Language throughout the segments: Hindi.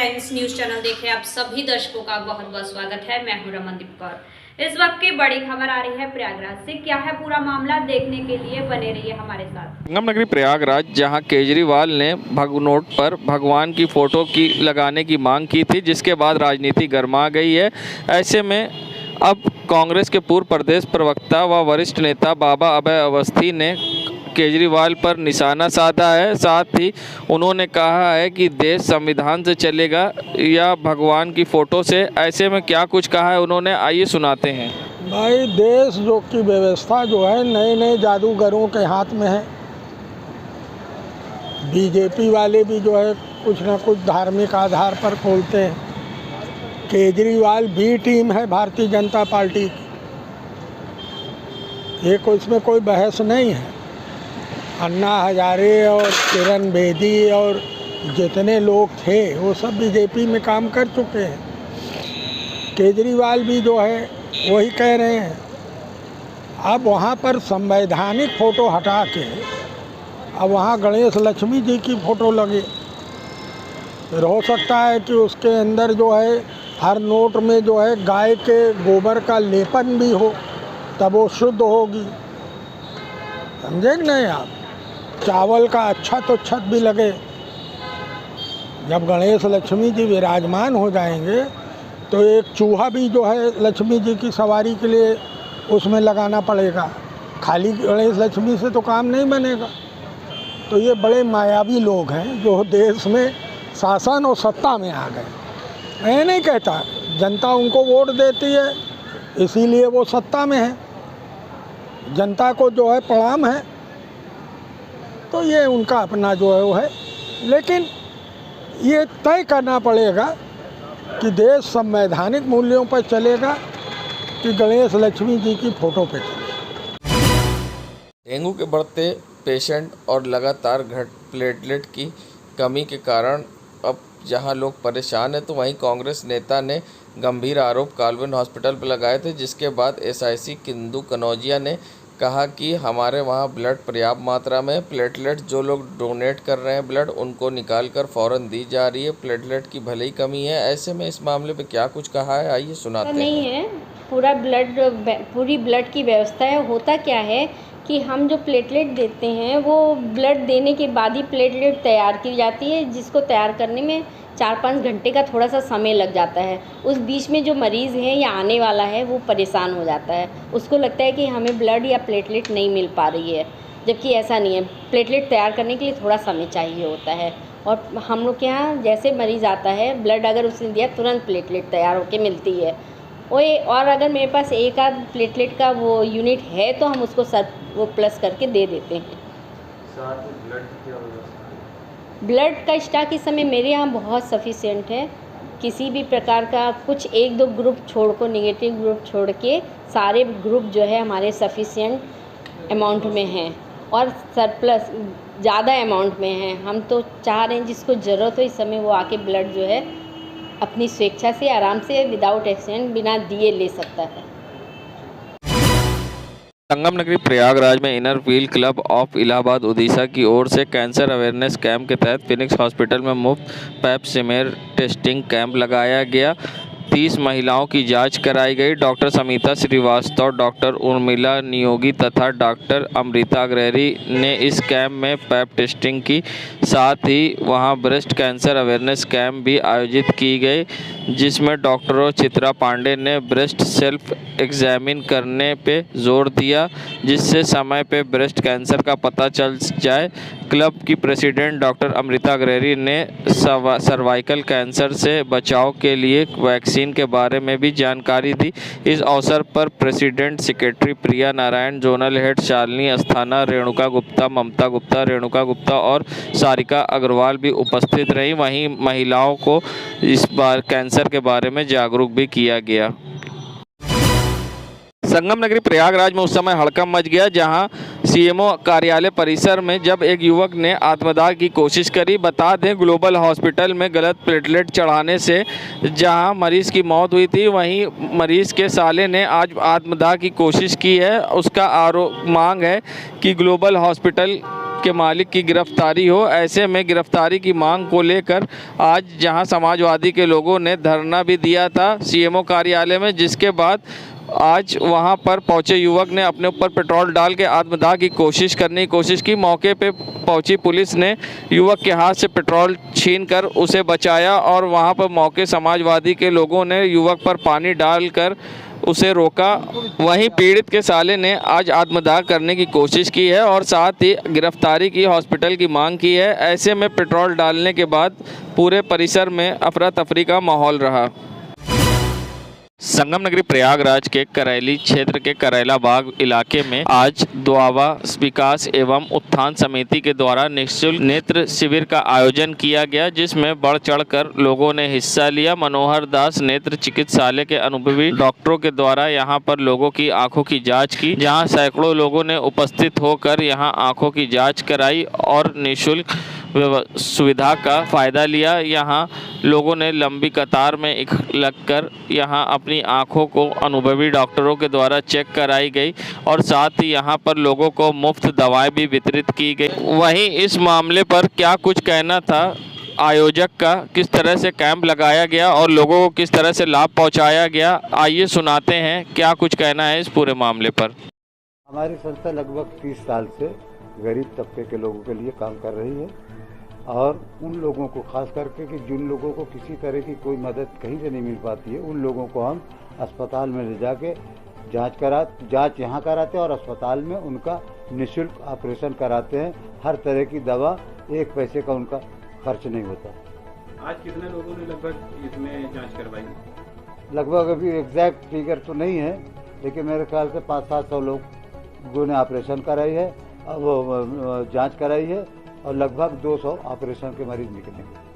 फ्रेंड्स, न्यूज चैनल देखे आप सभी दर्शकों का बहुत बहुत स्वागत है। मैं हूं रमनदीप कौर। इस वक्त की बड़ी खबर आ रही है प्रयागराज से। क्या है पूरा मामला, देखने के लिए बने रहिए हमारे साथ। संगम नगरी प्रयागराज, जहां केजरीवाल ने भगनोट पर भगवान की फोटो की लगाने की मांग की थी, जिसके बाद राजनीति गर्मा गई है। ऐसे में अब कांग्रेस के पूर्व प्रदेश प्रवक्ता व वरिष्ठ नेता बाबा अभय अवस्थी ने केजरीवाल पर निशाना साधा है। साथ ही उन्होंने कहा है कि देश संविधान से चलेगा या भगवान की फ़ोटो से। ऐसे में क्या कुछ कहा है उन्होंने, आइए सुनाते हैं। भाई, देश जो की व्यवस्था जो है नए नए जादूगरों के हाथ में है। बीजेपी वाले भी जो है कुछ ना कुछ धार्मिक आधार पर खोलते हैं। केजरीवाल भी टीम है भारतीय जनता पार्टी की, ये इसमें कोई बहस नहीं है। अन्ना हजारे और किरण बेदी और जितने लोग थे वो सब बीजेपी में काम कर चुके हैं। केजरीवाल भी जो है वही कह रहे हैं। अब वहाँ पर संवैधानिक फ़ोटो हटा के अब वहाँ गणेश लक्ष्मी जी की फ़ोटो लगे। फिर हो सकता है कि उसके अंदर जो है हर नोट में जो है गाय के गोबर का लेपन भी हो, तब वो शुद्ध होगी। समझे कि नहीं आप? चावल का अच्छा तो छत भी लगे। जब गणेश लक्ष्मी जी विराजमान हो जाएंगे तो एक चूहा भी जो है लक्ष्मी जी की सवारी के लिए उसमें लगाना पड़ेगा। खाली गणेश लक्ष्मी से तो काम नहीं बनेगा। तो ये बड़े मायावी लोग हैं जो देश में शासन और सत्ता में आ गए। मैं नहीं कहता, जनता उनको वोट देती है इसीलिए वो सत्ता में है। जनता को जो है प्रणाम है, तो ये उनका अपना जो है वो है। लेकिन ये तय करना पड़ेगा कि देश संवैधानिक मूल्यों पर चलेगा कि गणेश लक्ष्मी जी की फ़ोटो पे चलेगा। डेंगू के बढ़ते पेशेंट और लगातार घट प्लेटलेट की कमी के कारण अब जहां लोग परेशान हैं, तो वहीं कांग्रेस नेता ने गंभीर आरोप काल्विन हॉस्पिटल पर लगाए थे, जिसके बाद एसआईसी किंदू कनौजिया ने कहा कि हमारे वहाँ ब्लड पर्याप्त मात्रा में, प्लेटलेट जो लोग डोनेट कर रहे हैं ब्लड, उनको निकाल कर फ़ौरन दी जा रही है। प्लेटलेट की भले ही कमी है। ऐसे में इस मामले पे क्या कुछ कहा है, आइए सुनाते हैं। नहीं है, पूरी ब्लड की व्यवस्था है। होता क्या है कि हम जो प्लेटलेट देते हैं वो ब्लड देने के बाद ही प्लेटलेट तैयार की जाती है, जिसको तैयार करने में 4-5 घंटे का थोड़ा सा समय लग जाता है। उस बीच में जो मरीज़ है या आने वाला है वो परेशान हो जाता है। उसको लगता है कि हमें ब्लड या प्लेटलेट नहीं मिल पा रही है, जबकि ऐसा नहीं है। प्लेटलेट तैयार करने के लिए थोड़ा समय चाहिए होता है। और हम लोग के यहाँ जैसे मरीज़ आता है, ब्लड अगर उसने दिया तुरंत प्लेटलेट तैयार होकर मिलती है। और अगर मेरे पास एक आध प्लेटलेट का वो यूनिट है तो हम उसको वो प्लस करके दे देते हैं। साथ ही ब्लड की व्यवस्था, ब्लड का स्टॉक इस समय मेरे यहाँ बहुत सफिशिएंट है। किसी भी प्रकार का कुछ 1-2 ग्रुप छोड़ को, नेगेटिव ग्रुप छोड़ के सारे ग्रुप जो है हमारे सफिशिएंट अमाउंट में हैं और सरप्लस ज़्यादा अमाउंट में हैं। हम तो चाह रहे हैं जिसको ज़रूरत हो इस समय वो आके ब्लड जो है अपनी स्वेच्छा से आराम से विदाउट एक्सीडेंट बिना दिए ले सकता है। संगम नगरी प्रयागराज में inner wheel club of Allahabad Orissa की ओर से कैंसर अवेयरनेस कैंप के तहत फिनिक्स हॉस्पिटल में मुफ्त पैप स्मीयर टेस्टिंग कैंप लगाया गया। 30 महिलाओं की जांच कराई गई। डॉक्टर समिता श्रीवास्तव, डॉक्टर उर्मिला नियोगी तथा डॉक्टर अमृता अग्रहरी ने इस कैंप में पैप टेस्टिंग की। साथ ही वहां ब्रेस्ट कैंसर अवेयरनेस कैंप भी आयोजित की गई, जिसमें डॉक्टरों चित्रा पांडे ने ब्रेस्ट सेल्फ एग्जामिन करने पे जोर दिया, जिससे समय पे ब्रेस्ट कैंसर का पता चल जाए। क्लब की प्रेसिडेंट डॉक्टर अमृता अग्रहरी ने सर्वाइकल कैंसर से बचाव के लिए वैक्सीन के बारे में भी जानकारी दी। इस अवसर पर प्रेसिडेंट सेक्रेटरी प्रिया नारायण, जोनल हेड शालिनी अस्थाना, रेणुका गुप्ता, ममता गुप्ता, रेणुका गुप्ता और सारिका अग्रवाल भी उपस्थित रहीं। वहीं महिलाओं को इस बार कैंसर के बारे में जागरूक भी किया गया। संगम नगरी प्रयागराज में उस समय हड़कंप मच गया जहां सीएमओ कार्यालय परिसर में जब एक युवक ने आत्मदाह की कोशिश करी। बता दें, ग्लोबल हॉस्पिटल में गलत प्लेटलेट चढ़ाने से जहां मरीज़ की मौत हुई थी, वहीं मरीज़ के साले ने आज आत्मदाह की कोशिश की है। उसका मांग है कि ग्लोबल हॉस्पिटल इसके मालिक की गिरफ्तारी हो। ऐसे में गिरफ्तारी की मांग को लेकर आज जहां समाजवादी के लोगों ने धरना भी दिया था सीएमओ कार्यालय में, जिसके बाद आज वहां पर पहुंचे युवक ने अपने ऊपर पेट्रोल डाल के आत्मदाह की कोशिश की। मौके पे पहुंची पुलिस ने युवक के हाथ से पेट्रोल छीनकर उसे बचाया और वहां पर मौके समाजवादी के लोगों ने युवक पर पानी डालकर उसे रोका। वहीं पीड़ित के साले ने आज आत्मदाह करने की कोशिश की है और साथ ही गिरफ्तारी की हॉस्पिटल की मांग की है। ऐसे में पेट्रोल डालने के बाद पूरे परिसर में अफरा तफरी का माहौल रहा। संगम नगरी प्रयागराज के करैली क्षेत्र के करैला बाग इलाके में आज द्वावा विकास एवं उत्थान समिति के द्वारा निःशुल्क नेत्र शिविर का आयोजन किया गया, जिसमें बढ़ चढ़कर लोगों ने हिस्सा लिया। मनोहर दास नेत्र चिकित्सालय के अनुभवी डॉक्टरों के द्वारा यहां पर लोगों की आंखों की जांच की, जहां सैकड़ों लोगों ने उपस्थित होकर यहां आंखों की जांच कराई और निःशुल्क सुविधा का फ़ायदा लिया। यहाँ लोगों ने लंबी कतार में लगकर यहाँ अपनी आँखों को अनुभवी डॉक्टरों के द्वारा चेक कराई गई और साथ ही यहाँ पर लोगों को मुफ्त दवाएं भी वितरित की गई। वहीं इस मामले पर क्या कुछ कहना था आयोजक का, किस तरह से कैंप लगाया गया और लोगों को किस तरह से लाभ पहुँचाया गया, आइए सुनाते हैं क्या कुछ कहना है इस पूरे मामले पर। हमारी संस्था लगभग 30 साल से गरीब तबके के लोगों के लिए काम कर रही है और उन लोगों को खास करके कि जिन लोगों को किसी तरह की कोई मदद कहीं से नहीं मिल पाती है, उन लोगों को हम अस्पताल में ले जाके जांच यहाँ कराते हैं और अस्पताल में उनका निःशुल्क ऑपरेशन कराते हैं। हर तरह की दवा, 1 पैसे का उनका खर्च नहीं होता। आज कितने लोगों ने लगभग इसमें जाँच करवाई? लगभग अभी एग्जैक्ट फिगर तो नहीं है, लेकिन मेरे ख्याल से 500-700 लोगों ने ऑपरेशन कराई है, वो जांच कराई है और लगभग 200 ऑपरेशन के मरीज निकलेंगे।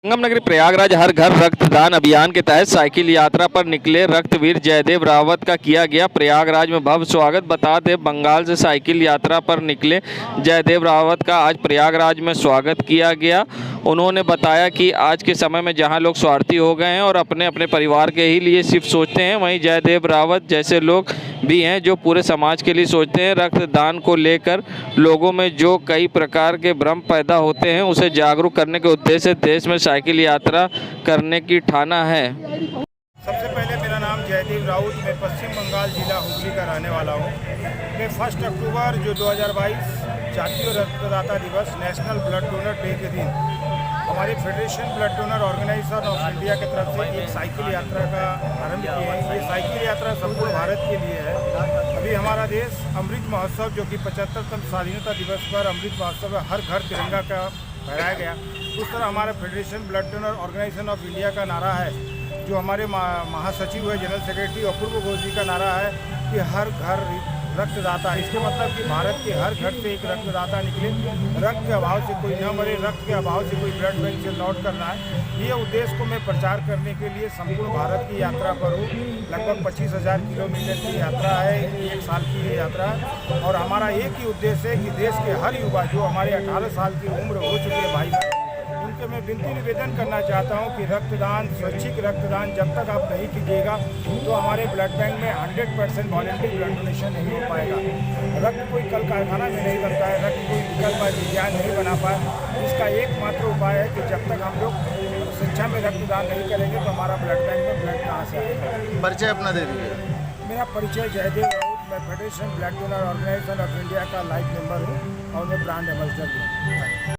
संगम नगरी प्रयागराज हर घर रक्तदान अभियान के तहत साइकिल यात्रा पर निकले रक्तवीर जयदेव रावत का किया गया प्रयागराज में भव्य स्वागत। बता दें, बंगाल से साइकिल यात्रा पर निकले जयदेव रावत का आज प्रयागराज में स्वागत किया गया। उन्होंने बताया कि आज के समय में जहां लोग स्वार्थी हो गए हैं और अपने अपने परिवार के ही लिए सिर्फ सोचते हैं, वहीं जयदेव रावत जैसे लोग भी हैं जो पूरे समाज के लिए सोचते हैं। रक्तदान को लेकर लोगों में जो कई प्रकार के भ्रम पैदा होते हैं, उसे जागरूक करने के उद्देश्य से देश में साइकिल यात्रा करने की ठाना है। सबसे पहले मेरा नाम जयदेव राउत, मैं पश्चिम बंगाल जिला हुगली का रहने वाला हूँ। मैं 1 अक्टूबर जो 2022 जातीय रक्तदाता दिवस नेशनल ब्लड डोनर डे के दिन हमारी federation blood donor organization of India की तरफ से एक साइकिल यात्रा का आरंभ किया है। ये साइकिल यात्रा संपूर्ण भारत के लिए है। अभी हमारा देश अमृत महोत्सव जो कि 75वें स्वाधीनता दिवस पर अमृत महोत्सव में हर घर तिरंगा का फहराया गया, उस तरह हमारा federation blood donor organization of India का नारा है, जो हमारे महासचिव है जनरल सेक्रेटरी अपूर्व घोष जी का नारा है कि हर घर रक्तदाता। इसके मतलब कि भारत के हर घर से एक रक्तदाता निकले, रक्त के अभाव से कोई न मरे, रक्त के अभाव से कोई ब्लड बैंक से लौट करना है। ये उद्देश्य को मैं प्रचार करने के लिए संपूर्ण भारत की यात्रा पर हूँ। लगभग 25,000 किलोमीटर की यात्रा है, 1 साल की ये यात्रा है और हमारा एक ही उद्देश्य है कि देश के हर युवा जो हमारे 18 साल की उम्र हो चुकी है भाई, उनके मैं विनती निवेदन करना चाहता हूं कि रक्तदान, स्वैच्छिक रक्तदान जब तक आप नहीं कीजिएगा तो हमारे ब्लड बैंक में 100% वॉलंटरी ब्लड डोनेशन नहीं हो पाएगा। रक्त कोई कल कारखाना में नहीं बनता है, रक्त कोई विकल्प विज्ञान नहीं बना पाए। इसका एकमात्र उपाय है कि जब तक हम लोग शिक्षा में रक्तदान नहीं करेंगे तो हमारा ब्लड बैंक में ब्लड कहाँ से आएगा। परिचय अपना दे दीजिए। मेरा परिचय जयदेव राउत, मैं federation blood donor organization of India का लाइफ मेंबर हूँ और मैं ब्रांड एम्बेसडर हूँ।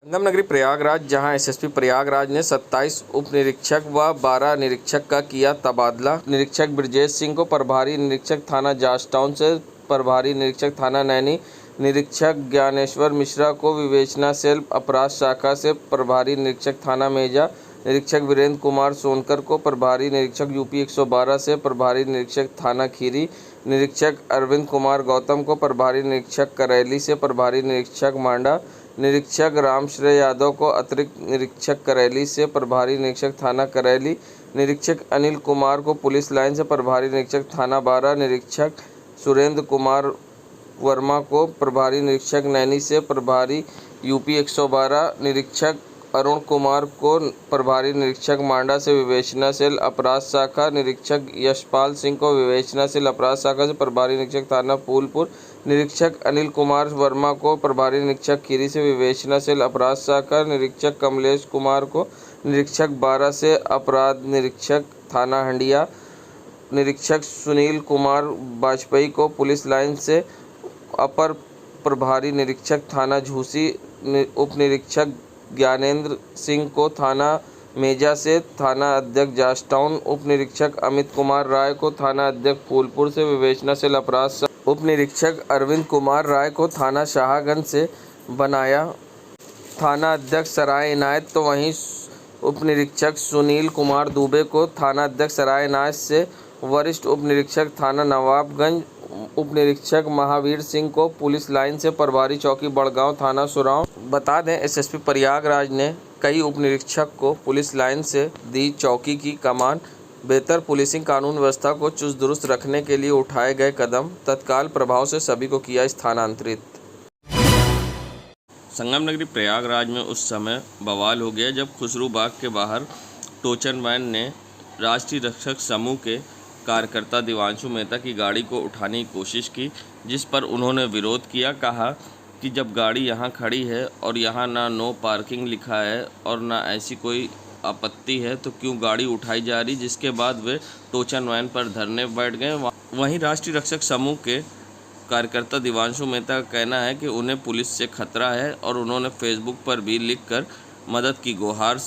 संगम नगरी प्रयागराज, जहां एसएसपी प्रयागराज ने 27 उप निरीक्षक व 12 निरीक्षक का किया तबादला। निरीक्षक ब्रजेश सिंह को प्रभारी निरीक्षक थाना जॉर्ज टाउन से प्रभारी निरीक्षक थाना नैनी, निरीक्षक ज्ञानेश्वर मिश्रा को विवेचना सेल अपराध शाखा से प्रभारी निरीक्षक थाना मेजा, निरीक्षक वीरेंद्र कुमार सोनकर को प्रभारी निरीक्षक यूपी 112 से प्रभारी निरीक्षक थाना खीरी, निरीक्षक अरविंद कुमार गौतम को प्रभारी निरीक्षक करैली से प्रभारी निरीक्षक मांडा, निरीक्षक रामश्रेय यादव को अतिरिक्त निरीक्षक करैली से प्रभारी निरीक्षक थाना करैली, निरीक्षक अनिल कुमार को पुलिस लाइन से प्रभारी निरीक्षक थाना 12, निरीक्षक सुरेंद्र कुमार वर्मा को प्रभारी निरीक्षक नैनी से प्रभारी यूपी 112, निरीक्षक अरुण कुमार को प्रभारी निरीक्षक मांडा से विवेचना सेल अपराध शाखा, निरीक्षक यशपाल सिंह को विवेचना सेल अपराध शाखा से प्रभारी निरीक्षक थाना फूलपुर, निरीक्षक अनिल कुमार वर्मा को प्रभारी निरीक्षक खीरी से विवेचना सेल अपराध शाखा, निरीक्षक कमलेश कुमार को निरीक्षक 12 से अपराध निरीक्षक थाना हंडिया, निरीक्षक सुनील कुमार वाजपेयी को पुलिस लाइन से अपर प्रभारी निरीक्षक थाना झूसी, उप निरीक्षक ज्ञानेंद्र सिंह को थाना मेजा से थाना अध्यक्ष जासटाउन, उप निरीक्षक अमित कुमार राय को थाना अध्यक्ष फूलपुर से विवेचना सेल अपराध, उप निरीक्षक अरविंद कुमार राय को थाना शाहगंज से बनाया थाना अध्यक्ष सराय इनायत, तो वहीं उप निरीक्षक सुनील कुमार दुबे को थाना अध्यक्ष सराय इनायत से वरिष्ठ उप निरीक्षक थाना नवाबगंज, उप निरीक्षक महावीर सिंह को पुलिस लाइन से प्रभारी चौकी बड़गांव थाना सुराव। बता दें, एसएसपी प्रयागराज ने कई उप निरीक्षक को पुलिस लाइन से दी चौकी की कमान। बेहतर पुलिसिंग कानून व्यवस्था को चुस्त दुरुस्त रखने के लिए उठाए गए कदम तत्काल प्रभाव से सभी को किया स्थानांतरित। संगम नगरी प्रयागराज में उस समय बवाल हो गया जब खुसरू बाग के बाहर टोचन वैन ने राष्ट्रीय रक्षक समूह के कार्यकर्ता दिवांशु मेहता की गाड़ी को उठाने की कोशिश की, जिस पर उन्होंने विरोध किया। कहा कि जब गाड़ी यहाँ खड़ी है और यहाँ ना नो पार्किंग लिखा है और ना ऐसी कोई आपत्ति है तो क्यों गाड़ी उठाई जा रही, जिसके बाद वे टोचन वैन पर धरने बैठ गए। वहीं राष्ट्रीय रक्षक समूह के कार्यकर्ता दिवांशु मेहता का कहना है कि उन्हें पुलिस से खतरा है और उन्होंने फेसबुक पर भी लिखकर मदद की गुहार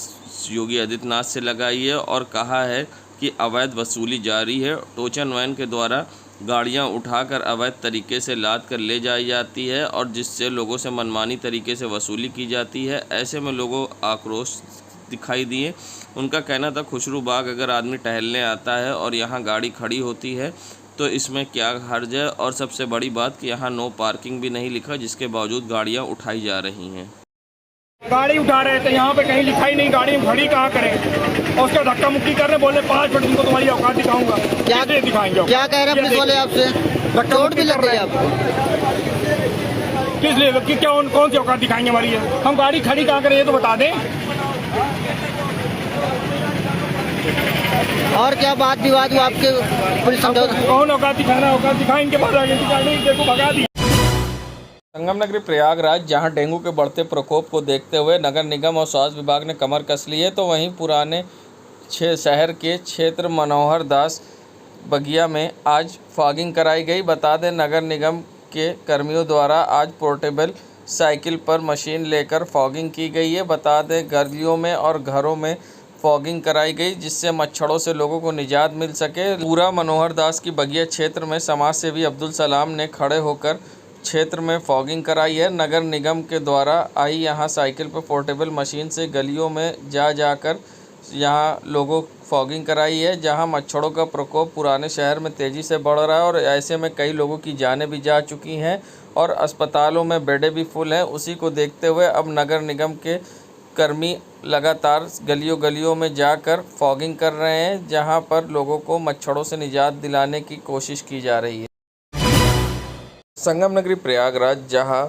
योगी आदित्यनाथ से लगाई है और कहा है कि अवैध वसूली जारी है। टोचन वैन के द्वारा गाड़ियां उठाकर अवैध तरीके से लाद कर ले जाई जाती है और जिससे लोगों से मनमानी तरीके से वसूली की जाती है। ऐसे में लोगों आक्रोश दिखाई दिए। उनका कहना था खुसरू बाग अगर आदमी टहलने आता है और यहाँ गाड़ी खड़ी होती है तो इसमें क्या हर्ज है, और सबसे बड़ी बात कि यहाँ नो पार्किंग भी नहीं लिखा, जिसके बावजूद गाड़ियाँ उठाई जा रही हैं। गाड़ी उठा रहे थे, यहाँ पे कहीं लिखा ही नहीं, गाड़ी खड़ी कहाँ करें और उसका धक्का मुक्की करने बोले 5 मिनट तुमको तुम्हारी औकात दिखाऊंगा। क्या दिखाएंगे? क्या कह रहे हैं पुलिस वाले आपसे? चोट भी लग रही है आपको? किस लिए कि क्या कौन सी औकात दिखाएंगे हमारी है? हम गाड़ी खड़ी कहाँ करें ये तो बता दें। और क्या बात विवाद हुआ आपके पुलिस समझौता? कौन औकात दिखाना, औकात दिखाएं, इनके पास आगे देखो भगा दी। संगम नगरी प्रयागराज जहां डेंगू के बढ़ते प्रकोप को देखते हुए नगर निगम और स्वास्थ्य विभाग ने कमर कस ली है, तो वहीं पुराने शहर के क्षेत्र मनोहर दास बगिया में आज फॉगिंग कराई गई। बता दें, नगर निगम के कर्मियों द्वारा आज पोर्टेबल साइकिल पर मशीन लेकर फॉगिंग की गई है। बता दें, गलियों में और घरों में फॉगिंग कराई गई जिससे मच्छरों से लोगों को निजात मिल सके। पूरा मनोहर दास की बगिया क्षेत्र में समाज सेवी अब्दुल सलाम ने खड़े होकर क्षेत्र में फॉगिंग कराई है। नगर निगम के द्वारा आई यहाँ साइकिल पर पोर्टेबल मशीन से गलियों में जाकर यहाँ लोगों फॉगिंग कराई है, जहाँ मच्छरों का प्रकोप पुराने शहर में तेज़ी से बढ़ रहा है और ऐसे में कई लोगों की जानें भी जा चुकी हैं और अस्पतालों में बेडें भी फुल हैं। उसी को देखते हुए अब नगर निगम के कर्मी लगातार गलियों में जाकर फॉगिंग कर रहे हैं, जहां पर लोगों को मच्छरों से निजात दिलाने की कोशिश की जा रही है। संगम नगरी प्रयागराज जहां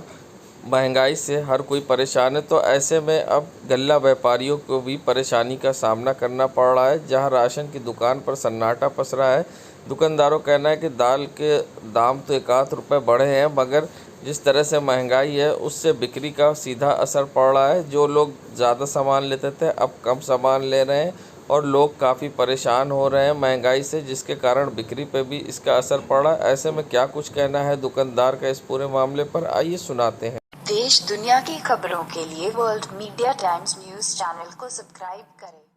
महंगाई से हर कोई परेशान है, तो ऐसे में अब गल्ला व्यापारियों को भी परेशानी का सामना करना पड़ रहा है, जहां राशन की दुकान पर सन्नाटा पस रहा है। दुकानदारों का कहना है कि दाल के दाम तो 1 रुपये बढ़े हैं, मगर जिस तरह से महंगाई है उससे बिक्री का सीधा असर पड़ रहा है। जो लोग ज़्यादा सामान लेते थे अब कम सामान ले रहे हैं और लोग काफ़ी परेशान हो रहे हैं महंगाई से, जिसके कारण बिक्री पे भी इसका असर पड़ रहा है। ऐसे में क्या कुछ कहना है दुकानदार का इस पूरे मामले पर, आइए सुनाते हैं। देश दुनिया की खबरों के लिए world media times news channel को सब्सक्राइब करें।